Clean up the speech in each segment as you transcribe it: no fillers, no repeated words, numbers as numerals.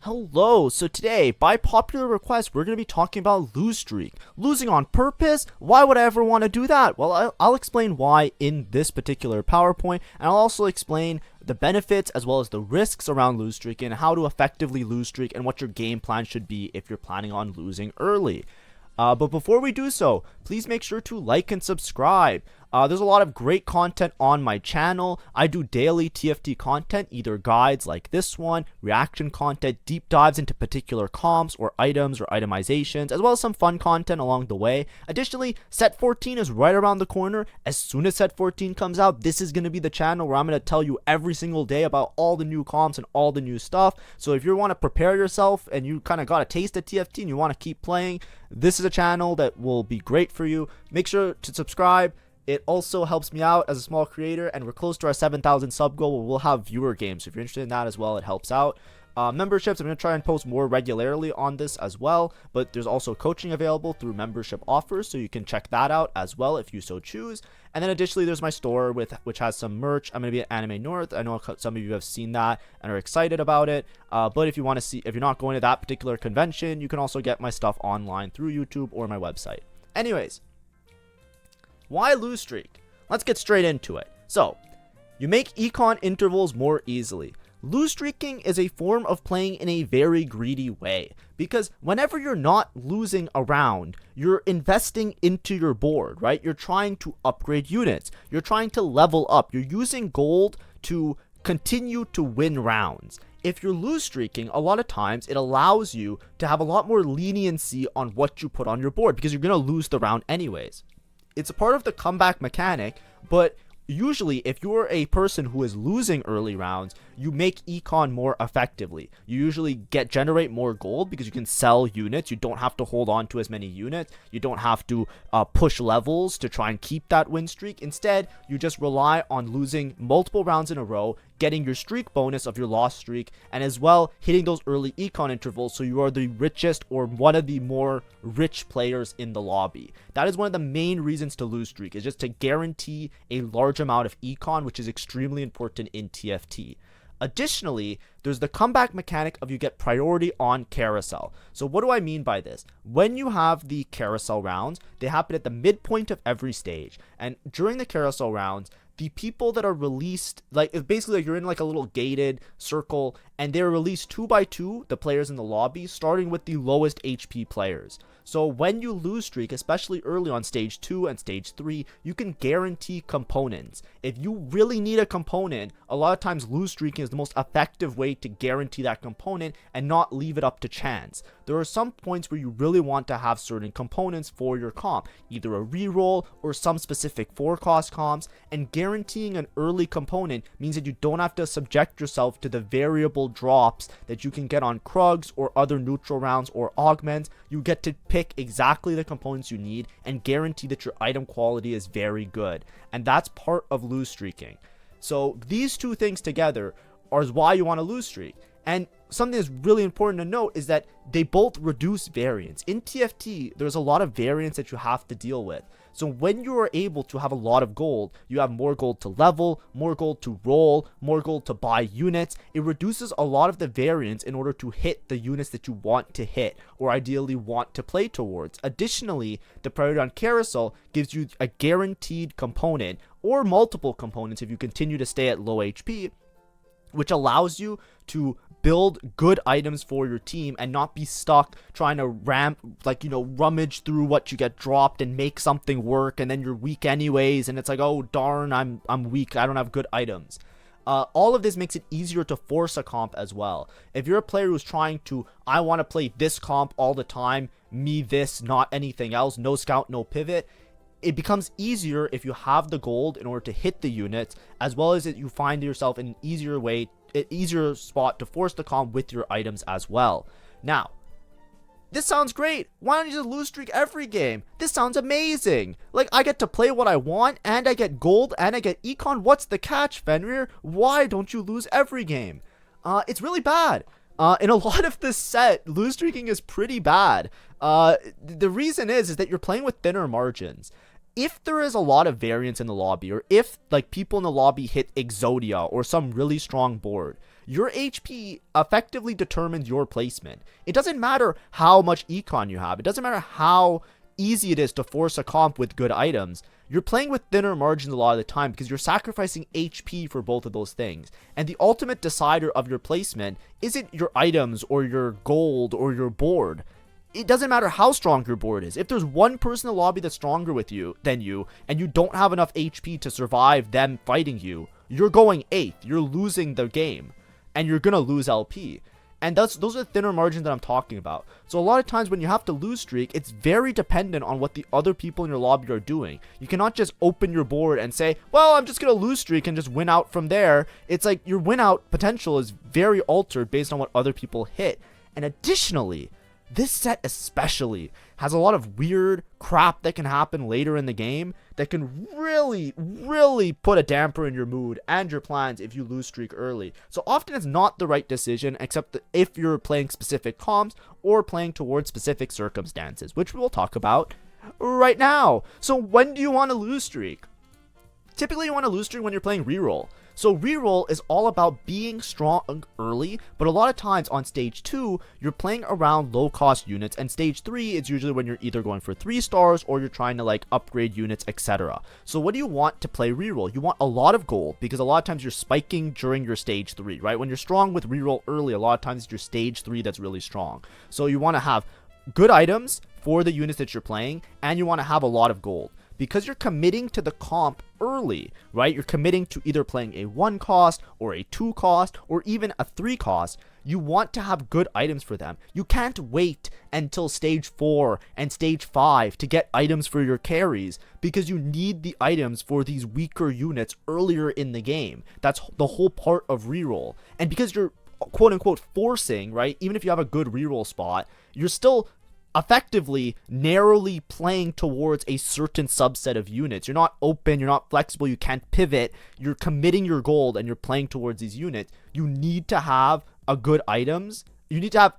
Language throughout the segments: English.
Hello, so today, by popular request, we're going to be talking about lose streak. Losing on purpose? Why would I ever want to do that? Well, I'll explain why in this particular PowerPoint, and I'll also explain the benefits as well as the risks around lose streak and how to effectively lose streak and what your game plan should be if you're planning on losing early. But before we do so, please make sure to like and subscribe. There's a lot of great content on my channel. I do daily TFT content, either guides like this one, reaction content, deep dives into particular comps or items or itemizations, as well as some fun content along the way. Additionally, Set 14 is right around the corner. As soon as Set 14 comes out, this is going to be the channel where I'm going to tell you every single day about all the new comps and all the new stuff. So if you want to prepare yourself and you kind of got a taste of TFT and you want to keep playing, this is a channel that will be great for you. Make sure to subscribe. It also helps me out as a small creator, and we're close to our 7,000 sub goal where we'll have viewer games. So if you're interested in that as well, it helps out. Memberships, I'm going to try and post more regularly on this as well, but there's also coaching available through membership offers, so you can check that out as well if you so choose. And then additionally, there's my store which has some merch. I'm going to be at Anime North. I know some of you have seen that and are excited about it, but if you want to see, if you're not going to that particular convention, you can also get my stuff online through YouTube or my website. Anyways, why lose streak? Let's get straight into it. So, you make econ intervals more easily. Lose streaking is a form of playing in a very greedy way, because whenever you're not losing a round, you're investing into your board, right? You're trying to upgrade units. You're trying to level up. You're using gold to continue to win rounds. If you're lose streaking, a lot of times it allows you to have a lot more leniency on what you put on your board, because you're going to lose the round anyways. It's a part of the comeback mechanic, but usually if you're a person who is losing early rounds, you make econ more effectively. You usually generate more gold because you can sell units. You don't have to hold on to as many units. You don't have to push levels to try and keep that win streak. Instead, you just rely on losing multiple rounds in a row, getting your streak bonus of your loss streak, and as well hitting those early econ intervals so you are the richest or one of the more rich players in the lobby. That is one of the main reasons to lose streak, is just to guarantee a large amount of econ, which is extremely important in TFT. Additionally, there's the comeback mechanic of you get priority on carousel. So what do I mean by this? When you have the carousel rounds, they happen at the midpoint of every stage. And during the carousel rounds, the people that are released, like, it's basically like you're in like a little gated circle, and they're released 2 by 2, the players in the lobby, starting with the lowest HP players. So when you lose streak, especially early on stage 2 and stage 3, you can guarantee components. If you really need a component, a lot of times lose streaking is the most effective way to guarantee that component and not leave it up to chance. There are some points where you really want to have certain components for your comp, either a reroll or some specific forecast comps, and guaranteeing an early component means that you don't have to subject yourself to the variable drops that you can get on Krugs or other neutral rounds or augments. You get to pick exactly the components you need and guarantee that your item quality is very good, and that's part of lose streaking. So these two things together are why you want to lose streak. And something that's really important to note is that they both reduce variance. In TFT, there's a lot of variance that you have to deal with. So when you are able to have a lot of gold, you have more gold to level, more gold to roll, more gold to buy units. It reduces a lot of the variance in order to hit the units that you want to hit or ideally want to play towards. Additionally, the priority on carousel gives you a guaranteed component or multiple components if you continue to stay at low HP, which allows you to build good items for your team and not be stuck trying to rummage through what you get dropped and make something work, and then you're weak anyways, and it's like, oh darn, I'm weak, I don't have good items. All of this makes it easier to force a comp as well. If you're a player who's trying to, I want to play this comp all the time, me this, not anything else, no scout, no pivot, it becomes easier if you have the gold in order to hit the units, as well as that you find yourself in an easier spot to force the comp with your items as well. Now, this sounds great. Why don't you just lose streak every game? This sounds amazing. Like, I get to play what I want, and I get gold, and I get econ. What's the catch, Fenrir? Why don't you lose every game? It's really bad. In a lot of this set, lose streaking is pretty bad. The reason is that you're playing with thinner margins. If there is a lot of variance in the lobby, or if like people in the lobby hit Exodia or some really strong board, your HP effectively determines your placement. It doesn't matter how much econ you have. It doesn't matter how easy it is to force a comp with good items. You're playing with thinner margins a lot of the time because you're sacrificing HP for both of those things. And the ultimate decider of your placement isn't your items or your gold or your board. It doesn't matter how strong your board is. If there's one person in the lobby that's stronger than you, and you don't have enough HP to survive them fighting you, you're going 8th. You're losing the game, and you're gonna lose LP. And those are the thinner margins that I'm talking about. So a lot of times when you have to lose streak, it's very dependent on what the other people in your lobby are doing. You cannot just open your board and say, well, I'm just going to lose streak and just win out from there. It's like your win out potential is very altered based on what other people hit. And additionally, this set especially has a lot of weird crap that can happen later in the game that can really, really put a damper in your mood and your plans if you lose streak early. So often it's not the right decision, except if you're playing specific comps or playing towards specific circumstances, which we will talk about right now. So when do you want to lose streak? Typically you want to lose streak when you're playing Reroll. So Reroll is all about being strong early, but a lot of times on stage 2, you're playing around low cost units, and stage 3 is usually when you're either going for 3 stars or you're trying to like upgrade units, etc. So what do you want to play Reroll? You want a lot of gold, because a lot of times you're spiking during your stage 3, right? When you're strong with Reroll early, a lot of times it's your stage 3 that's really strong. So you want to have good items for the units that you're playing, and you want to have a lot of gold. Because you're committing to the comp early, right? You're committing to either playing a 1 cost or a 2 cost or even a 3 cost. You want to have good items for them. You can't wait until stage 4 and stage 5 to get items for your carries, because you need the items for these weaker units earlier in the game. That's the whole part of Reroll. And because you're quote unquote forcing, right? Even if you have a good Reroll spot, you're still effectively narrowly playing towards a certain subset of units. You're not open, you're not flexible, you can't pivot, you're committing your gold and you're playing towards these units. You need to have a good items. You need to have,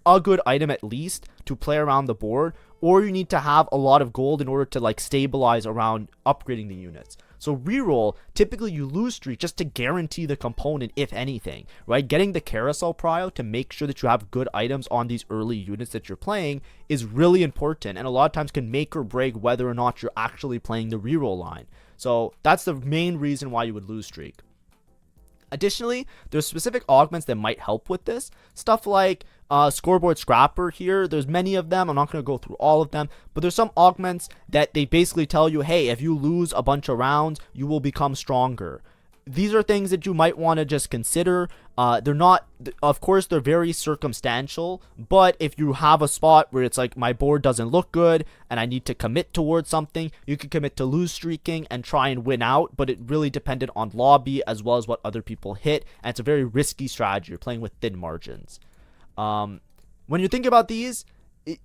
a good item at least to play around the board, or you need to have a lot of gold in order to like stabilize around upgrading the units. So Reroll, typically you lose streak just to guarantee the component, if anything, right? Getting the carousel prio to make sure that you have good items on these early units that you're playing is really important, and a lot of times can make or break whether or not you're actually playing the Reroll line. So that's the main reason why you would lose streak. Additionally, there's specific augments that might help with this. Stuff like Scoreboard Scrapper here. There's many of them. I'm not going to go through all of them, but there's some augments that they basically tell you, hey, if you lose a bunch of rounds, you will become stronger. These are things that you might want to just consider. They're not, of course, they're very circumstantial, but if you have a spot where it's like, my board doesn't look good and I need to commit towards something, you can commit to lose streaking and try and win out, but it really depended on lobby as well as what other people hit, and it's a very risky strategy. You're playing with thin margins. When you think about these,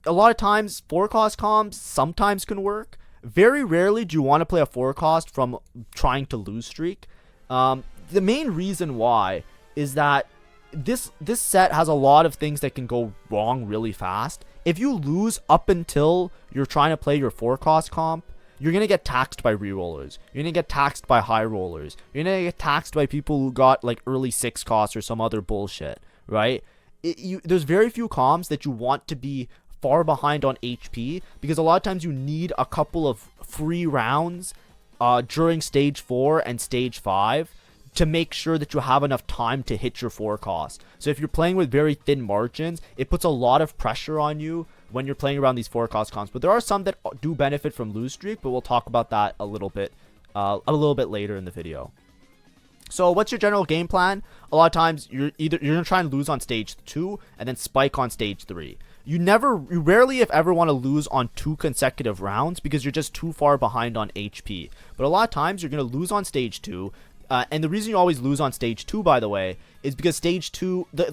a lot of times 4-cost comps sometimes can work. Very rarely do you want to play a 4-cost from trying to lose streak. The main reason why is that this set has a lot of things that can go wrong really fast. If you lose up until you're trying to play your 4-cost comp, you're going to get taxed by rerollers. You're going to get taxed by high rollers. You're going to get taxed by people who got like early 6 costs or some other bullshit, right? There's very few comps that you want to be far behind on HP, because a lot of times you need a couple of free rounds during stage 4 and stage 5 to make sure that you have enough time to hit your 4 costs. So if you're playing with very thin margins, it puts a lot of pressure on you when you're playing around these 4-cost comps. But there are some that do benefit from lose streak, but we'll talk about that a little bit later in the video. So what's your general game plan? A lot of times you're gonna try and lose on stage 2 and then spike on stage 3. You rarely if ever want to lose on 2 consecutive rounds, because you're just too far behind on HP. But a lot of times you're going to lose on stage 2. And the reason you always lose on stage 2, by the way, is because stage 2, the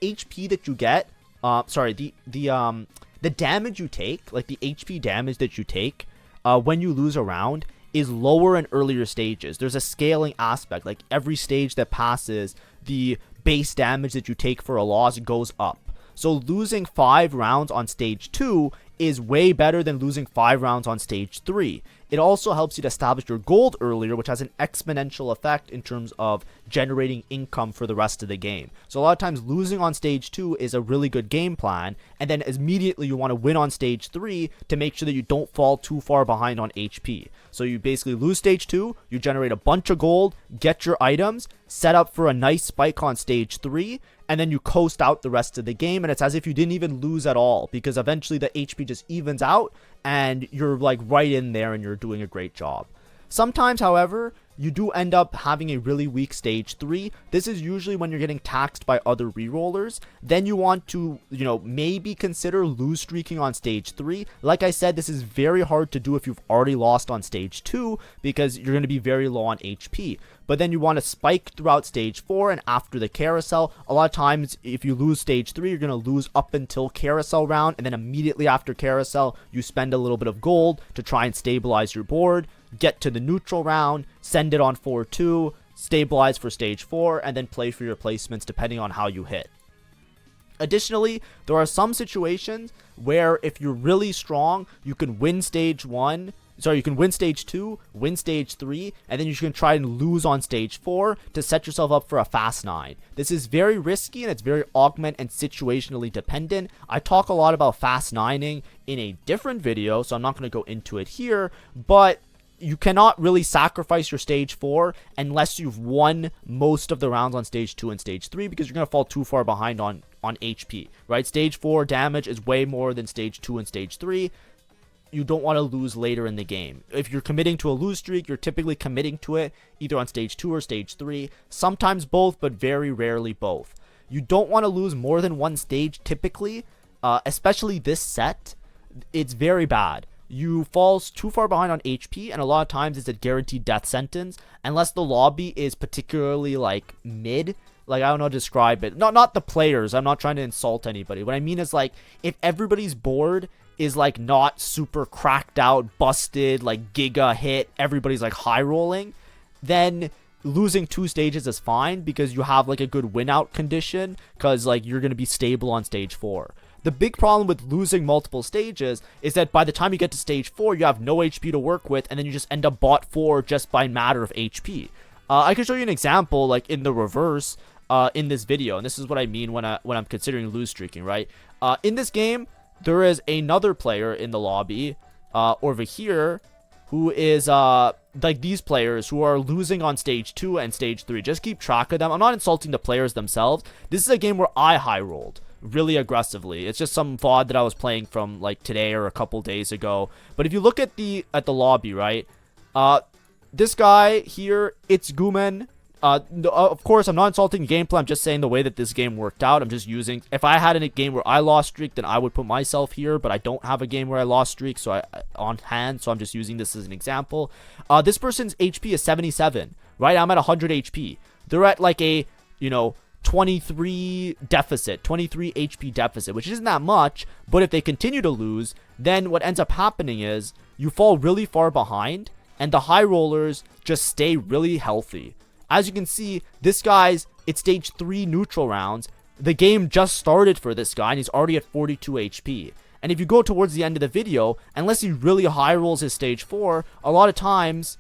HP that you get, the damage you take, like the HP damage that you take when you lose a round, is lower in earlier stages. There's a scaling aspect. Like every stage that passes, the base damage that you take for a loss goes up. So losing 5 rounds on stage 2 is way better than losing 5 rounds on stage 3. It also helps you to establish your gold earlier, which has an exponential effect in terms of generating income for the rest of the game. So a lot of times losing on stage 2 is a really good game plan, and then immediately you want to win on stage 3 to make sure that you don't fall too far behind on HP. So you basically lose stage 2, you generate a bunch of gold, get your items, set up for a nice spike on stage 3, and then you coast out the rest of the game, and it's as if you didn't even lose at all, because eventually the HP just evens out and you're like right in there and you're doing a great job. Sometimes, however, you do end up having a really weak stage 3. This is usually when you're getting taxed by other rerollers. Then you want to, maybe consider lose streaking on stage 3. Like I said, this is very hard to do if you've already lost on stage 2 because you're going to be very low on HP. But then you want to spike throughout stage 4 and after the carousel. A lot of times, if you lose stage 3, you're going to lose up until carousel round. And then immediately after carousel, you spend a little bit of gold to try and stabilize your board. Get to the neutral round, send it on 4-2, stabilize for stage 4, and then play for your placements depending on how you hit. Additionally, there are some situations where if you're really strong, you can win stage 1. You can win stage 2, win stage 3, and then you can try and lose on stage 4 to set yourself up for a fast 9. This is very risky and it's very augment and situationally dependent. I talk a lot about fast 9ing in a different video, so I'm not going to go into it here, but you cannot really sacrifice your stage 4 unless you've won most of the rounds on stage 2 and stage 3, because you're going to fall too far behind on HP, right? Stage 4 damage is way more than stage 2 and stage 3. You don't want to lose later in the game. If you're committing to a lose streak, you're typically committing to it either on stage 2 or stage 3, sometimes both, but very rarely both. You don't want to lose more than one stage typically, especially this set. It's very bad. You fall too far behind on HP, and a lot of times it's a guaranteed death sentence unless the lobby is particularly like mid. Like, I don't know how to describe it. Not the players. I'm not trying to insult anybody. What I mean is, like, if everybody's board is like not super cracked out, busted, like giga hit, everybody's like high rolling, then losing 2 stages is fine because you have like a good win out condition, because like you're going to be stable on stage 4. The big problem with losing multiple stages is that by the time you get to stage 4, you have no HP to work with, and then you just end up bot 4 just by matter of HP. I can show you an example like in the reverse in this video, and this is what I mean when I'm considering lose streaking, right? In this game, there is another player in the lobby over here who is like these players who are losing on stage 2 and stage 3. Just keep track of them. I'm not insulting the players themselves. This is a game where I high rolled really aggressively. It's just some VOD that I was playing from like today or a couple days ago. But if you look at the lobby, right? This guy here, it's Gumen. Of course, I'm not insulting Gameplan. I'm just saying the way that this game worked out. I'm just using, if I had a game where I lost streak, then I would put myself here, but I don't have a game where I lost streak on hand, so I'm just using this as an example. This person's HP is 77, right? I'm at 100 HP. They're at like a, 23 HP deficit, which isn't that much, but if they continue to lose, then what ends up happening is you fall really far behind, and the high rollers just stay really healthy. As you can see, it's stage 3 neutral rounds. The game just started for this guy, and he's already at 42 HP. And if you go towards the end of the video, unless he really high rolls his stage 4, a lot of times,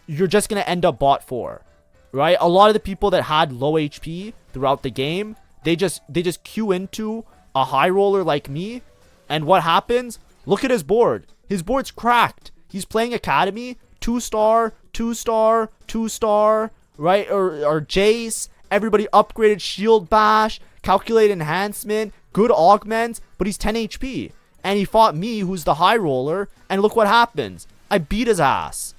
you're just going to end up bot 4. Right? A lot of the people that had low HP throughout the game, they just queue into a high roller like me. And what happens? Look at his board. His board's cracked. He's playing Academy, 2-star, 2-star, 2-star, right? Or Jace. Everybody upgraded Shield Bash, Calculate Enhancement, good augments, but he's 10 HP. And he fought me, who's the high roller, and look what happens. I beat his ass.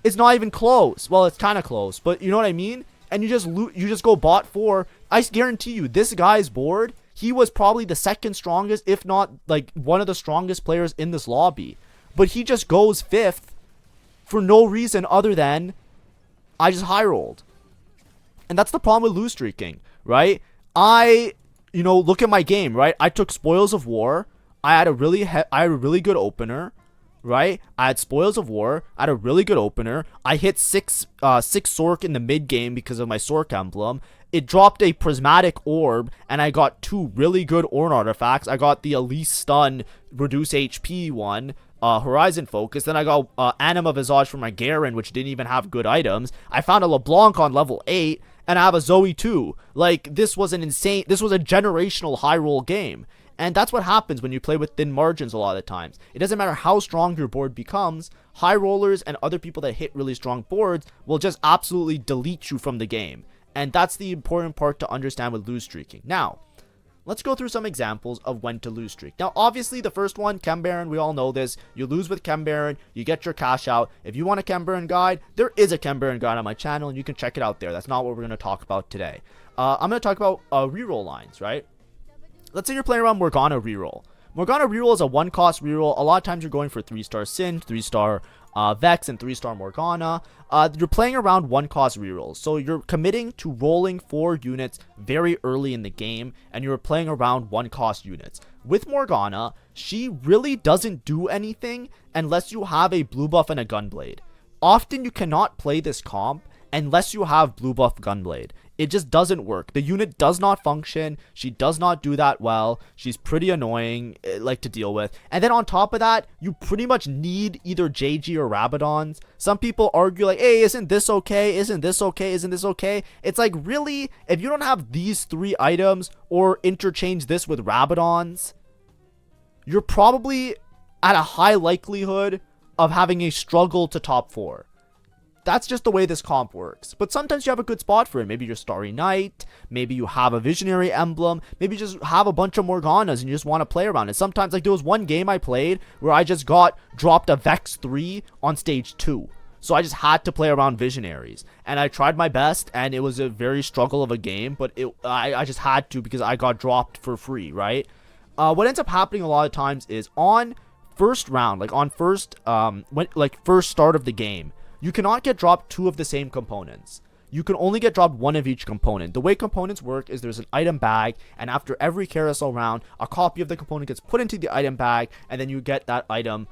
It's not even close. Well, it's kind of close, but you know what I mean? And you just go bot 4. I guarantee you, this guy's board, he was probably the second strongest, if not like one of the strongest players in this lobby. But he just goes 5th for no reason other than I just high rolled. And that's the problem with lose streaking, right? Look at my game, right? I took Spoils of War. I had a really good opener. right? I had Spoils of War. I had a really good opener. I hit six Sork in the mid game because of my Sork emblem. It dropped a Prismatic Orb, and I got 2 really good Orn artifacts. I got the Elise Stun, Reduce HP one, Horizon Focus. Then I got Anima Visage for my Garen, which didn't even have good items. I found a LeBlanc on level 8, and I have a Zoe too. Like, this was a generational high roll game. And that's what happens when you play with thin margins a lot of the times. It doesn't matter how strong your board becomes, high rollers and other people that hit really strong boards will just absolutely delete you from the game. And that's the important part to understand with lose streaking. Now, let's go through some examples of when to lose streak. Now, obviously, the first one, Chem Baron, we all know this. You lose with Chem Baron, you get your cash out. If you want a Chem Baron guide, there is a Chem Baron guide on my channel, and you can check it out there. That's not what we're going to talk about today. I'm going to talk about reroll lines, right? Let's say you're playing around Morgana reroll. Morgana reroll is a 1-cost reroll. A lot of times you're going for 3-star Sin, 3-star Vex, and 3-star Morgana. You're playing around 1-cost rerolls. So you're committing to rolling 4 units very early in the game, and you're playing around 1-cost units. With Morgana, she really doesn't do anything unless you have a blue buff and a Gunblade. Often you cannot play this comp unless you have blue buff Gunblade. It just doesn't work. The unit does not function. She does not do that well. She's pretty annoying, like, to deal with. And then on top of that, you pretty much need either JG or Rabadons. Some people argue like, hey, isn't this okay? Isn't this okay? Isn't this okay? It's like, really? If you don't have these 3 items or interchange this with Rabadons, you're probably at a high likelihood of having a struggle to top 4. That's just the way this comp works. But sometimes you have a good spot for it. Maybe you're Starry Night. Maybe you have a Visionary Emblem. Maybe you just have a bunch of Morganas and you just want to play around it. Sometimes, like, there was one game I played where I just got dropped a Vex 3 on stage 2. So I just had to play around Visionaries. And I tried my best, and it was a very struggle of a game. But I just had to because I got dropped for free, right? What ends up happening a lot of times is on first round, like on first start of the game, you cannot get dropped 2 of the same components. You can only get dropped 1 of each component. The way components work is there's an item bag, and after every carousel round, a copy of the component gets put into the item bag, and then you get that item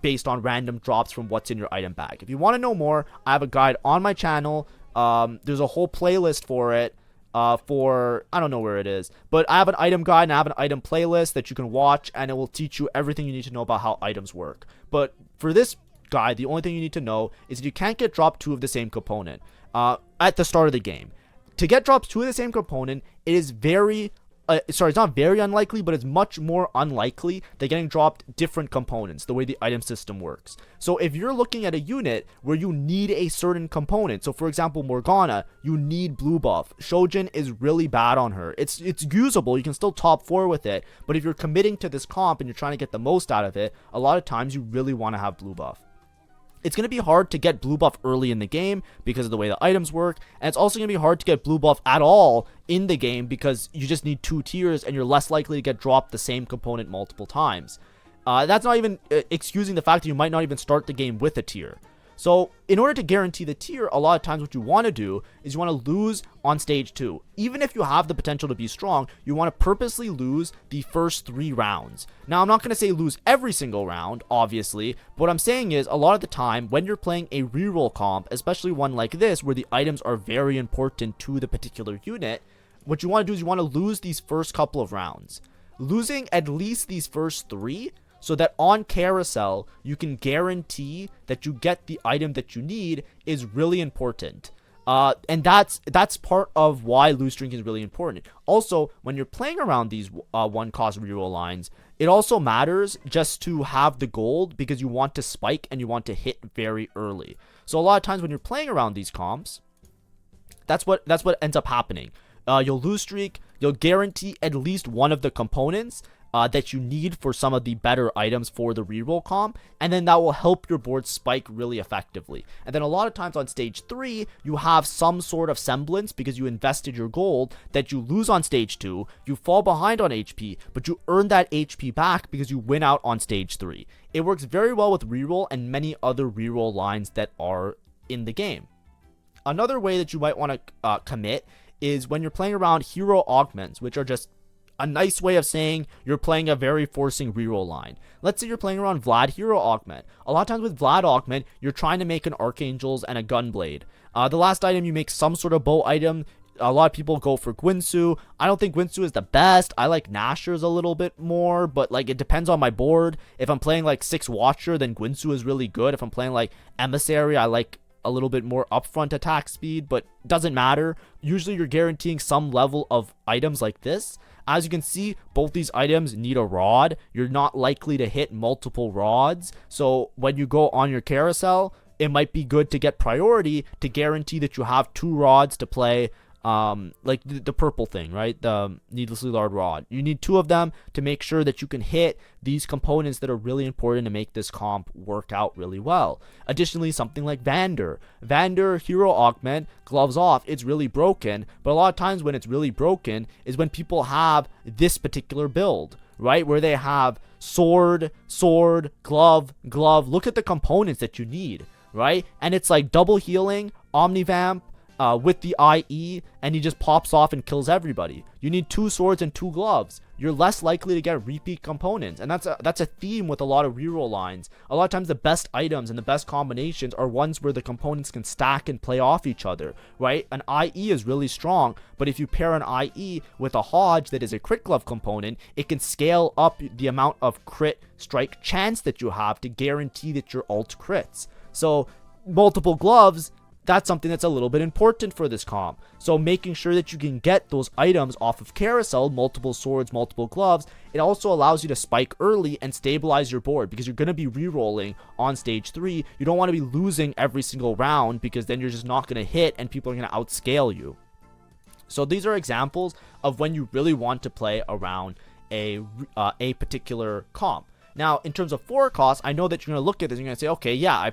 based on random drops from what's in your item bag. If you want to know more, I have a guide on my channel. There's a whole playlist for it. I don't know where it is, but I have an item guide and I have an item playlist that you can watch, and it will teach you everything you need to know about how items work. But for this guide, the only thing you need to know is that you can't get dropped 2 of the same component at the start of the game. To get dropped 2 of the same component, it is it's not very unlikely, but it's much more unlikely than getting dropped different components, the way the item system works. So if you're looking at a unit where you need a certain component, so for example Morgana, you need blue buff. Shojin is really bad on her. It's usable, you can still top 4 with it, but if you're committing to this comp and you're trying to get the most out of it, a lot of times you really want to have blue buff. It's going to be hard to get blue buff early in the game because of the way the items work, and it's also going to be hard to get blue buff at all in the game because you just need 2 tiers and you're less likely to get dropped the same component multiple times. That's not even excusing the fact that you might not even start the game with a tier. So in order to guarantee the tier, a lot of times what you want to do is you want to lose on stage 2. Even if you have the potential to be strong, you want to purposely lose the first 3 rounds. Now, I'm not going to say lose every single round, obviously, but what I'm saying is a lot of the time when you're playing a reroll comp, especially one like this where the items are very important to the particular unit, what you want to do is you want to lose these first couple of rounds. Losing at least these first 3 so that on carousel you can guarantee that you get the item that you need is really important. And that's part of why lose streak is really important. Also, when you're playing around these 1-cost reroll lines, it also matters just to have the gold because you want to spike and you want to hit very early. So a lot of times when you're playing around these comps, that's what ends up happening. You'll lose streak, you'll guarantee at least one of the components that you need for some of the better items for the reroll comp, and then that will help your board spike really effectively. And then a lot of times on stage 3, you have some sort of semblance because you invested your gold that you lose on stage 2, you fall behind on HP, but you earn that HP back because you win out on stage 3. It works very well with reroll and many other reroll lines that are in the game. Another way that you might want to commit is when you're playing around hero augments, which are just a nice way of saying you're playing a very forcing reroll line. Let's say you're playing around Vlad Hero Augment. A lot of times with Vlad Augment, you're trying to make an Archangels and a Gunblade. The last item, you make some sort of bow item. A lot of people go for Gwinsu. I don't think Gwinsu is the best. I like Nashers a little bit more, but like it depends on my board. If I'm playing like 6 Watcher, then Gwinsu is really good. If I'm playing like Emissary, I like a little bit more upfront attack speed, but doesn't matter. Usually you're guaranteeing some level of items like this. As you can see, both these items need a rod. You're not likely to hit multiple rods. So when you go on your carousel, it might be good to get priority to guarantee that you have 2 rods to play. Like the purple thing, right? The needlessly large rod. You need 2 of them to make sure that you can hit these components that are really important to make this comp work out really well. Additionally, something like Vander Hero Augment, gloves off, it's really broken, but a lot of times when it's really broken is when people have this particular build, right? Where they have sword, glove. Look at the components that you need, right? And it's like double healing, Omnivamp, with the IE, and he just pops off and kills everybody. You need 2 swords and 2 gloves. You're less likely to get repeat components, and that's a theme with a lot of reroll lines. A lot of times the best items and the best combinations are ones where the components can stack and play off each other, right? An IE is really strong, but if you pair an IE with a Hodge that is a crit glove component, it can scale up the amount of crit strike chance that you have to guarantee that your ult crits. So multiple gloves, that's something that's a little bit important for this comp. So making sure that you can get those items off of carousel, multiple swords, multiple gloves, it also allows you to spike early and stabilize your board, because you're going to be re-rolling on stage 3. You don't want to be losing every single round, because then you're just not going to hit and people are going to outscale you. So these are examples of when you really want to play around a particular comp. Now, in terms of 4 costs, I know that you're going to look at this and you're going to say, okay, yeah,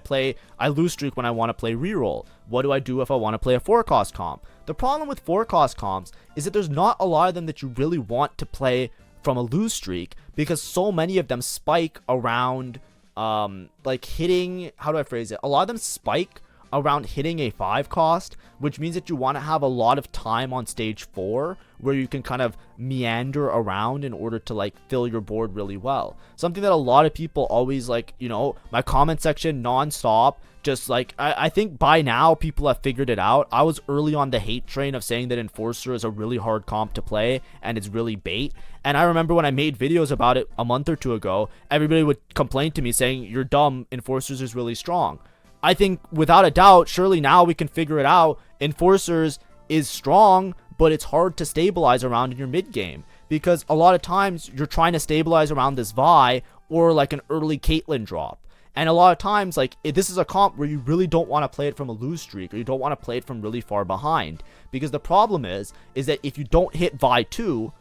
I lose streak when I want to play reroll. What do I do if I want to play a 4 cost comp? The problem with 4 cost comps is that there's not a lot of them that you really want to play from a lose streak, because so many of them spike around, like hitting, how do I phrase it? A lot of them spike around hitting a 5 cost, which means that you want to have a lot of time on stage 4 where you can kind of meander around in order to like fill your board really well. Something that a lot of people always like, you know, my comment section non-stop, just like I think by now people have figured it out. I was early on the hate train of saying that Enforcer is a really hard comp to play and it's really bait. And I remember when I made videos about it a month or 2 ago, everybody would complain to me saying, you're dumb, Enforcers is really strong. I think without a doubt, surely now we can figure it out. Enforcers is strong, but it's hard to stabilize around in your mid game, because a lot of times you're trying to stabilize around this Vi or like an early Caitlyn drop. And a lot of times, like, this is a comp where you really don't want to play it from a lose streak, or you don't want to play it from really far behind, because the problem is that if you don't hit Vi 2,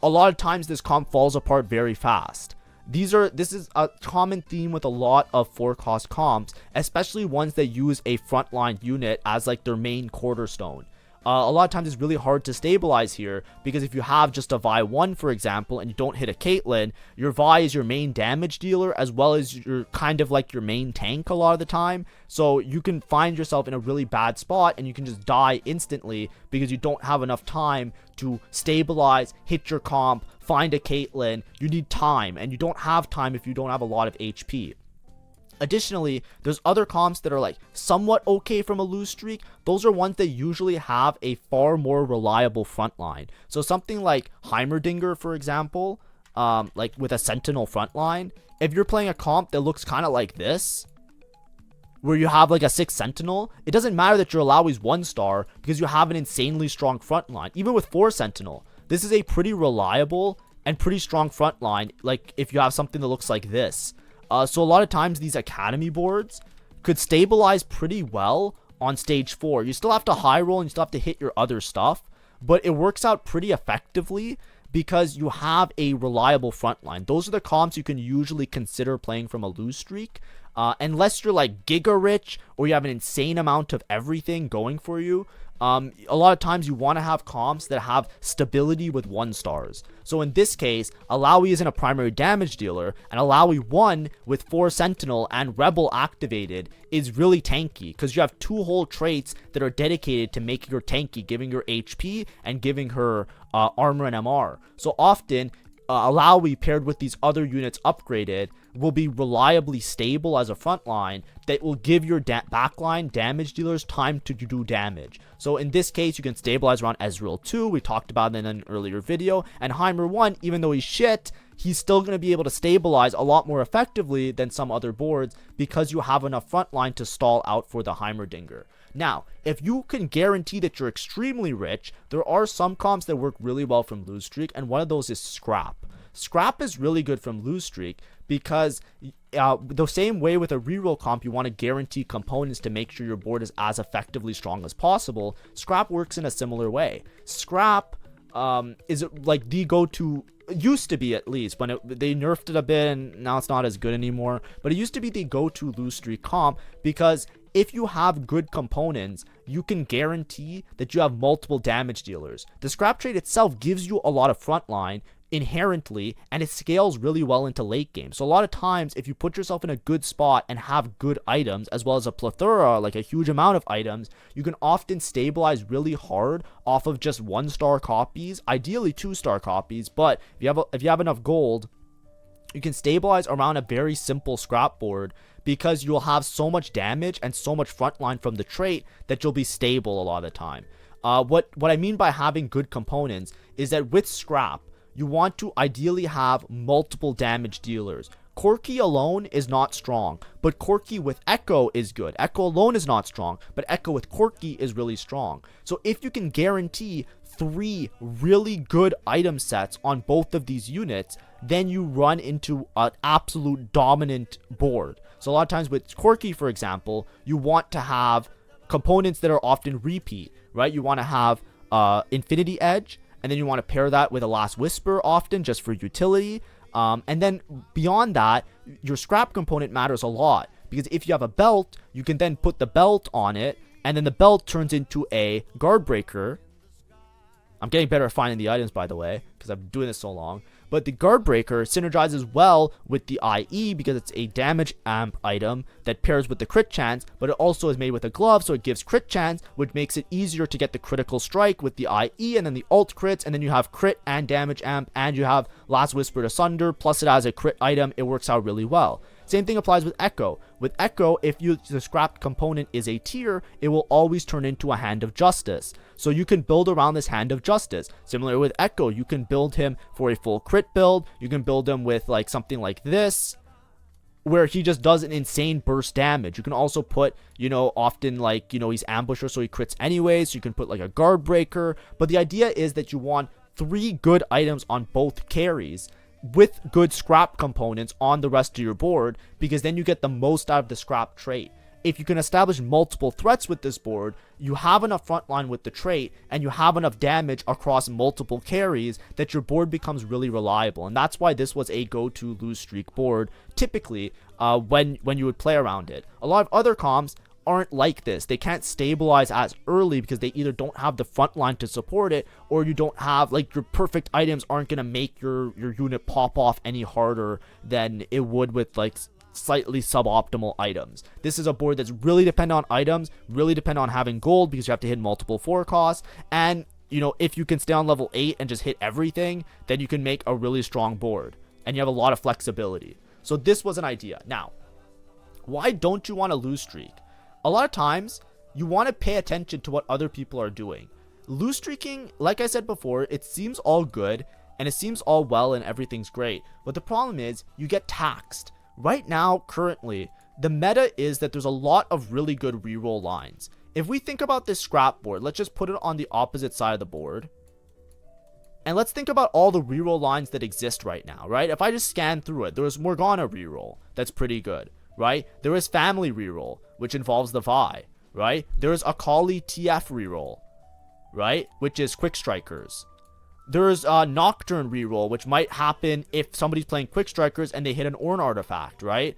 a lot of times this comp falls apart very fast. This is a common theme with a lot of 4 cost comps, especially ones that use a frontline unit as like their main cornerstone. A lot of times it's really hard to stabilize here, because if you have just a Vi 1, for example, and you don't hit a Caitlyn, your Vi is your main damage dealer as well as your kind of like your main tank a lot of the time. So you can find yourself in a really bad spot and you can just die instantly because you don't have enough time to stabilize, hit your comp, find a Caitlyn. You need time, and you don't have time if you don't have a lot of HP. Additionally, there's other comps that are like somewhat okay from a lose streak. Those are ones that usually have a far more reliable front line. So something like Heimerdinger, for example, like with a Sentinel front line, if you're playing a comp that looks kind of like this, where you have like a 6 Sentinel, it doesn't matter that your Alawi's 1-star, because you have an insanely strong front line. Even with 4 Sentinel, this is a pretty reliable and pretty strong front line, like if you have something that looks like this. So a lot of times these academy boards could stabilize pretty well on stage 4. You still have to high roll and you still have to hit your other stuff, but it works out pretty effectively because you have a reliable front line. Those are the comps you can usually consider playing from a lose streak. Unless you're like giga rich or you have an insane amount of everything going for you. A lot of times you want to have comps that have stability with 1-stars. So in this case, Alawi isn't a primary damage dealer, and Alawi 1 with 4 Sentinel and Rebel activated is really tanky, because you have 2 whole traits that are dedicated to making her tanky, giving her HP and giving her armor and MR. So often, Alawi paired with these other units upgraded will be reliably stable as a front line that will give your backline damage dealers time to do damage. So in this case, you can stabilize around Ezreal 2. We talked about it in an earlier video. And Heimer 1, even though he's shit, he's still going to be able to stabilize a lot more effectively than some other boards because you have enough front line to stall out for the Heimerdinger. Now, if you can guarantee that you're extremely rich, there are some comps that work really well from Lose Streak, and one of those is Scrap. Scrap is really good from Lose Streak because the same way with a reroll comp, you want to guarantee components to make sure your board is as effectively strong as possible. Scrap works in a similar way. Scrap is like the go-to, used to be at least, when they nerfed it a bit and now it's not as good anymore, but it used to be the go-to Lose Streak comp because if you have good components, you can guarantee that you have multiple damage dealers. The scrap trade itself gives you a lot of frontline inherently, and it scales really well into late game. So a lot of times, if you put yourself in a good spot and have good items, as well as a plethora, like a huge amount of items, you can often stabilize really hard off of just 1-star copies, ideally 2-star copies, but if you have enough gold, you can stabilize around a very simple scrap board because you'll have so much damage and so much frontline from the trait that you'll be stable a lot of the time. What I mean by having good components is that with scrap, you want to ideally have multiple damage dealers. Corki alone is not strong, but Corki with Echo is good. Echo alone is not strong, but Echo with Corki is really strong. So if you can guarantee 3 really good item sets on both of these units, then you run into an absolute dominant board. So a lot of times with Corki, for example, you want to have components that are often repeat, right? You want to have Infinity Edge, and then you want to pair that with a Last Whisper often just for utility. And then beyond that, your scrap component matters a lot because if you have a belt, you can then put the belt on it, and then the belt turns into a guard breaker. I'm getting better at finding the items, by the way, because I've been doing this so long. But the guard breaker synergizes well with the IE because it's a damage amp item that pairs with the crit chance, but it also is made with a glove, so it gives crit chance, which makes it easier to get the critical strike with the IE, and then the ult crits, and then you have crit and damage amp, and you have Last Whisper to Sunder, plus it has a crit item. It works out really well. Same thing applies with Echo. With Echo, if the scrapped component is a tier, it will always turn into a Hand of Justice. So you can build around this Hand of Justice. Similar with Echo, you can build him for a full crit build. You can build him with like something like this, where he just does an insane burst damage. You can also put, often like, he's ambusher, so he crits anyways. So you can put like a guard breaker. But the idea is that you want 3 good items on both carries with good scrap components on the rest of your board, because then you get the most out of the scrap trait. If you can establish multiple threats with this board, you have enough frontline with the trait, and you have enough damage across multiple carries that your board becomes really reliable. And that's why this was a go-to Lose Streak board, typically, when you would play around it. A lot of other comps aren't like this. They can't stabilize as early because they either don't have the front line to support it, or you don't have, like, your perfect items aren't going to make your unit pop off any harder than it would with, like, slightly suboptimal items. This is a board that's really dependent on items, really dependent on having gold because you have to hit multiple 4 costs, and if you can stay on level 8 and just hit everything, then you can make a really strong board, and you have a lot of flexibility. So this was an idea. Now, why don't you want to Lose Streak? A lot of times, you want to pay attention to what other people are doing. Lose streaking, like I said before, it seems all good, and it seems all well, and everything's great. But the problem is, you get taxed. Right now, currently, the meta is that there's a lot of really good reroll lines. If we think about this scrap board, let's just put it on the opposite side of the board. And let's think about all the reroll lines that exist right now, right? If I just scan through it, there's Morgana reroll. That's pretty good, right? There is Family reroll, which involves the Vi, right? There is Akali TF reroll, right? Which is Quick Strikers. There's Nocturne reroll, which might happen if somebody's playing Quick Strikers and they hit an Ornn artifact, right?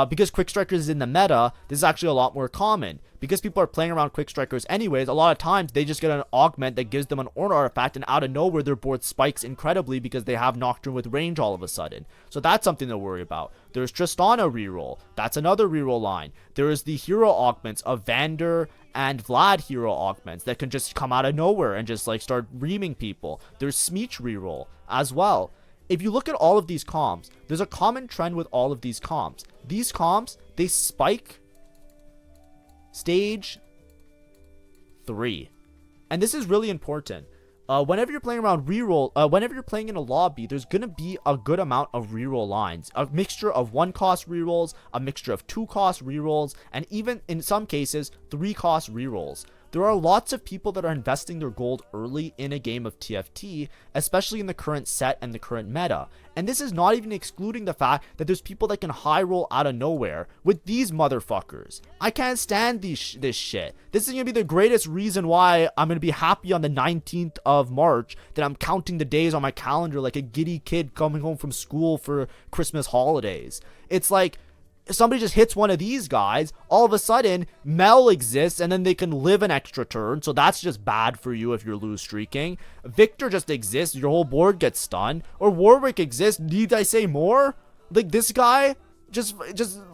because quick strikers is in the meta, this is actually a lot more common. Because people are playing around quick strikers anyways, a lot of times they just get an augment that gives them an Ornn artifact, and out of nowhere their board spikes incredibly because they have Nocturne with range all of a sudden. So that's something to worry about. There's Tristana reroll. That's another reroll line. There is the hero augments of Vander and Vlad hero augments that can just come out of nowhere and just like start reaming people. There's Smeech reroll as well. If you look at all of these comms, there's a common trend with all of these comms. These comms, they spike stage 3. And this is really important. Whenever you're playing around reroll, whenever you're playing in a lobby, there's gonna be a good amount of reroll lines. A mixture of 1-cost rerolls, a mixture of 2-cost rerolls, and even in some cases, 3-cost rerolls. There are lots of people that are investing their gold early in a game of TFT, especially in the current set and the current meta. And this is not even excluding the fact that there's people that can high roll out of nowhere with these motherfuckers. I can't stand this shit. This is going to be the greatest reason why I'm going to be happy on the 19th of March that I'm counting the days on my calendar like a giddy kid coming home from school for Christmas holidays. It's like, if somebody just hits one of these guys, all of a sudden, Mel exists, and then they can live an extra turn, so that's just bad for you if you're lose streaking. Victor just exists, your whole board gets stunned. Or Warwick exists, need I say more? Like, this guy, just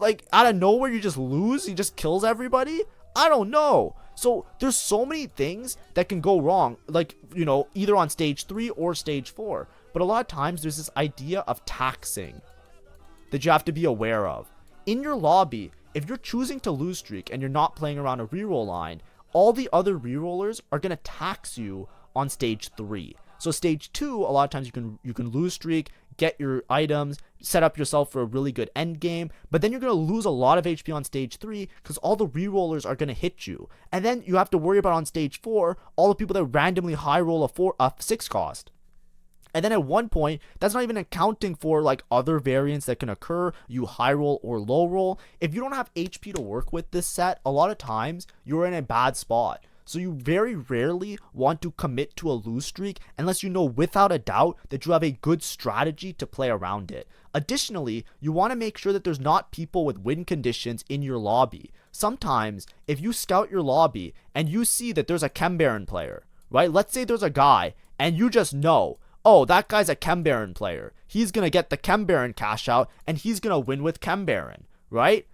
like, out of nowhere, you just lose, he just kills everybody? I don't know. So, there's so many things that can go wrong, like, you know, either on stage 3 or stage 4. But a lot of times, there's this idea of taxing that you have to be aware of. In your lobby, if you're choosing to lose streak and you're not playing around a reroll line, all the other rerollers are going to tax you on stage 3. So stage 2, a lot of times you can lose streak, get your items, set up yourself for a really good end game, but then you're going to lose a lot of HP on stage 3 because all the rerollers are going to hit you. And then you have to worry about on stage 4 all the people that randomly high roll a 6 cost. And then at one point, that's not even accounting for like other variants that can occur, you high roll or low roll. If you don't have HP to work with this set, a lot of times you're in a bad spot. So you very rarely want to commit to a lose streak unless you know without a doubt that you have a good strategy to play around it. Additionally, you want to make sure that there's not people with win conditions in your lobby. Sometimes, if you scout your lobby and you see that there's a Chem Baron player, right? Let's say there's a guy and you just know, oh, that guy's a Chem Baron player. He's going to get the Chem Baron cash out, and he's going to win with Chem Baron, right?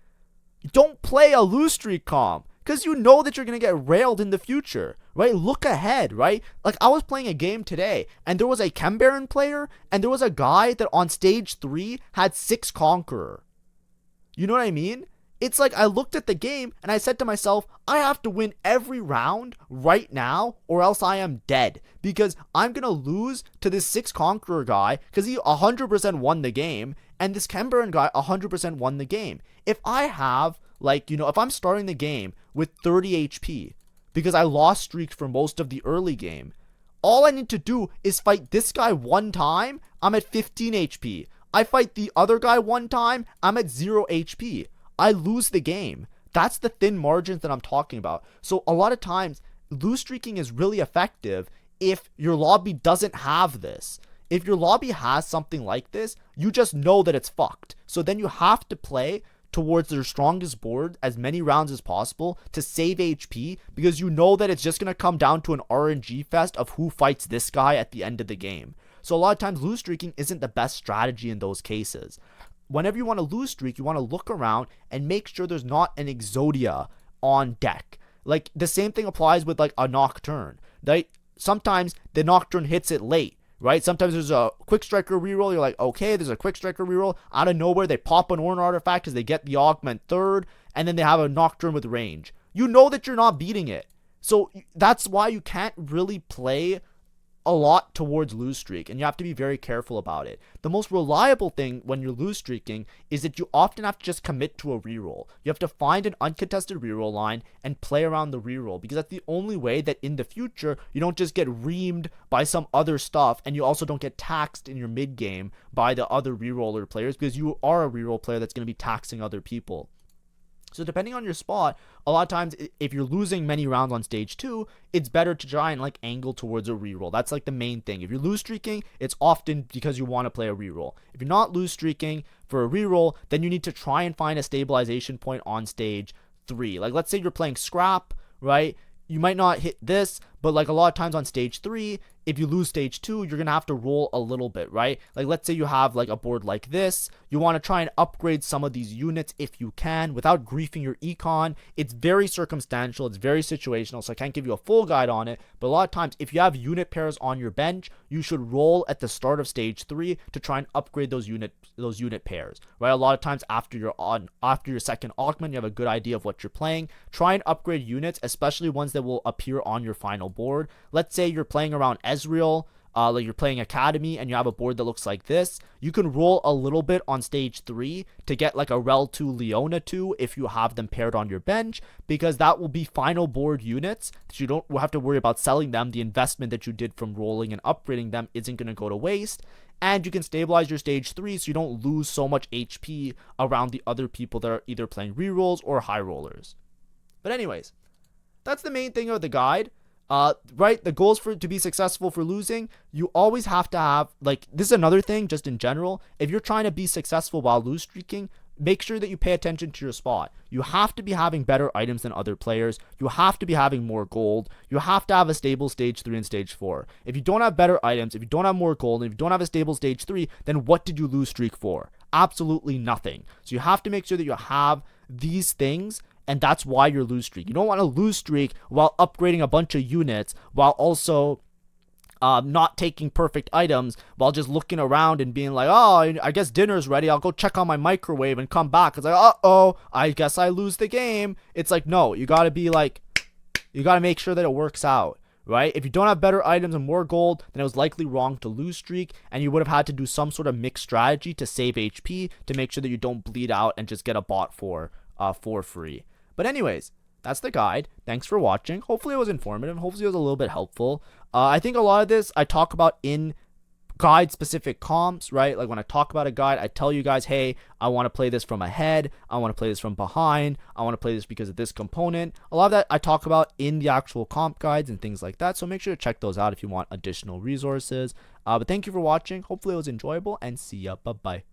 Don't play a lose streak comm, because you know that you're going to get railed in the future, right? Look ahead, right? Like, I was playing a game today, and there was a Chem Baron player, and there was a guy that on stage 3 had 6 Conqueror. You know what I mean? It's like I looked at the game and I said to myself, I have to win every round right now or else I am dead, because I'm going to lose to this 6 Conqueror guy because he 100% won the game, and this Chem Baron guy 100% won the game. If I have, like, you know, if I'm starting the game with 30 HP because I lost streaks for most of the early game, all I need to do is fight this guy one time, I'm at 15 HP. I fight the other guy one time, I'm at 0 HP. I lose the game. That's the thin margins that I'm talking about. So a lot of times, lose streaking is really effective if your lobby doesn't have this. If your lobby has something like this, you just know that it's fucked. So then you have to play towards their strongest board as many rounds as possible to save HP, because you know that it's just going to come down to an RNG fest of who fights this guy at the end of the game. So a lot of times, lose streaking isn't the best strategy in those cases. Whenever you want to lose streak, you want to look around and make sure there's not an Exodia on deck. Like, the same thing applies with like a Nocturne, right? Sometimes the Nocturne hits it late, right? Sometimes there's a quick striker reroll. You're like, okay, there's a quick striker reroll. Out of nowhere, they pop an Ornn artifact because they get the augment 3rd, and then they have a Nocturne with range. You know that you're not beating it. So that's why you can't really play a lot towards lose streak, and you have to be very careful about it. The most reliable thing when you're lose streaking is that you often have to just commit to a reroll. You have to find an uncontested reroll line and play around the reroll, because that's the only way that in the future you don't just get reamed by some other stuff, and you also don't get taxed in your mid game by the other reroller players, because you are a reroll player that's going to be taxing other people. So depending on your spot, a lot of times if you're losing many rounds on stage 2, it's better to try and like angle towards a reroll. That's like the main thing. If you're lose streaking, it's often because you want to play a reroll. If you're not lose streaking for a reroll, then you need to try and find a stabilization point on stage 3. Like let's say you're playing scrap, right? You might not hit this, but like a lot of times on stage 3, if you lose stage 2, you're gonna have to roll a little bit, right? Like let's say you have like a board like this, you want to try and upgrade some of these units if you can without griefing your econ. It's very circumstantial, it's very situational, so I can't give you a full guide on it, but a lot of times if you have unit pairs on your bench, you should roll at the start of stage 3 to try and upgrade those unit pairs, right? A lot of times after your second augment, you have a good idea of what you're playing. Try and upgrade units, especially ones that will appear on your final board. Let's say you're playing around Ezreal, like you're playing Academy and you have a board that looks like this. You can roll a little bit on stage 3 to get like a Rel 2, Leona 2 if you have them paired on your bench, because that will be final board units that you don't have to worry about selling them. The investment that you did from rolling and upgrading them isn't going to go to waste. And you can stabilize your stage 3 so you don't lose so much HP around the other people that are either playing rerolls or high rollers. But anyways, that's the main thing of the guide. Right, the goals for to be successful for losing, you always have to have, like, this is another thing just in general. If you're trying to be successful while lose streaking, make sure that you pay attention to your spot. You have to be having better items than other players. You have to be having more gold. You have to have a stable stage 3 and stage 4. If you don't have better items, if you don't have more gold, and if you don't have a stable stage 3, then what did you lose streak for? Absolutely nothing. So you have to make sure that you have these things, and that's why you're lose streak. You don't want to lose streak while upgrading a bunch of units, while also not taking perfect items, while just looking around and being like, oh, I guess dinner's ready. I'll go check on my microwave and come back. It's like, uh-oh, I guess I lose the game. It's like, no, you got to be like, you got to make sure that it works out, right? If you don't have better items and more gold, then it was likely wrong to lose streak, and you would have had to do some sort of mixed strategy to save HP to make sure that you don't bleed out and just get a bot for free. But anyways, that's the guide. Thanks for watching. Hopefully it was informative. Hopefully it was a little bit helpful. I think a lot of this I talk about in guide specific comps, right? Like when I talk about a guide, I tell you guys, hey, I want to play this from ahead. I want to play this from behind. I want to play this because of this component. A lot of that I talk about in the actual comp guides and things like that. So make sure to check those out if you want additional resources. But thank you for watching. Hopefully it was enjoyable, and see ya. Bye-bye.